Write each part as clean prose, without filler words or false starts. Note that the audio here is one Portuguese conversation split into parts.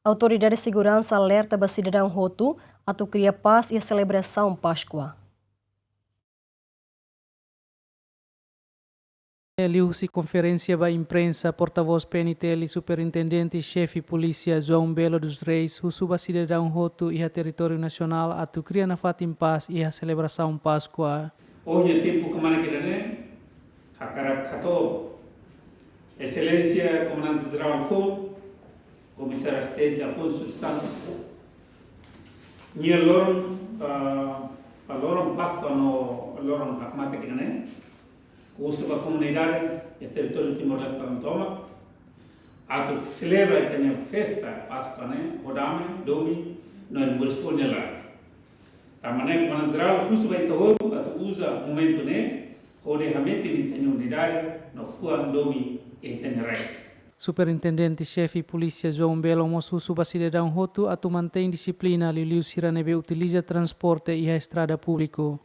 Autoridade de Segurança alerta para cidadão Hutu a criar paz e a celebração Páscoa. Liu-se conferência da imprensa, porta-voz PNTL, superintendente-chefe polícia João Belo dos Reis, o suba cidadão Hutu e a território nacional a criar na fatim paz e a celebração Páscoa. Hoje é tempo que mana kirane, Hakarato, Excelência Comandante-Geral FON, Comissário Assistente Afonso Santos, Nia Loron, a Loron Páscoa no Loron Hakmata kirane, o suba comunidade e território Timor-Leste Toma, a celebra e tem festa Páscoa, né, Rodame, Domi, nós morremos lá. Tamane Comandante-Geral, o suba ito usa momento né, onde realmente ele tem unidade, no fuan Domi e tem rei. Superintendente-chefe polícia João Belo mostrou suba cidadão Hutu a mantém disciplina Liu Siranebe utiliza transporte e a estrada público.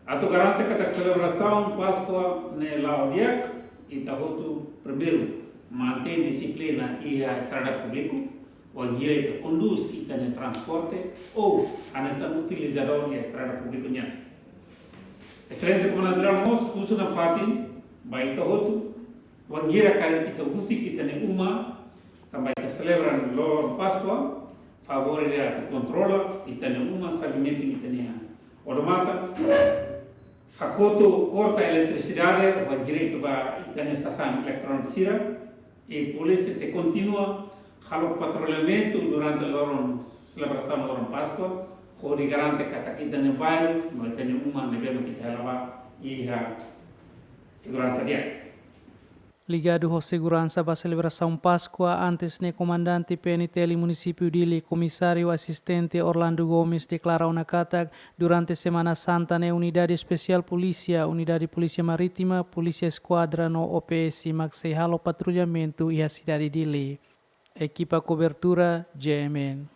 Ato garante que a celebração Páscoa ne Laodiac e Hutu primeiro mantém disciplina e a estrada pública, o direito conduz e tem transporte ou a nessa utilizador e a estrada pública. Excelência Comandante-Geral Mos usa na fatin baita Hutu o gira kalitika usi kita ne uma também celebram lo Páscoa favor de controla e tem uma sabimento que tem automata Fakoto corta a eletricidade, o direito para ter estação eletrônica e a polícia se continua o patrulhamento durante a celebração da Páscoa, onde garante que aqui tem bairro, nós temos uma nível que leva e a segurança dele. Ligado à segurança da celebração Páscoa, antes ne comandante PNTL município Dili, comissário assistente Orlando Gomes declarou na Catag durante Semana Santa ne unidade especial polícia, unidade polícia marítima, polícia esquadra no OPS maxei halo patrulhamento e a cidade Dili. Equipa cobertura GMN.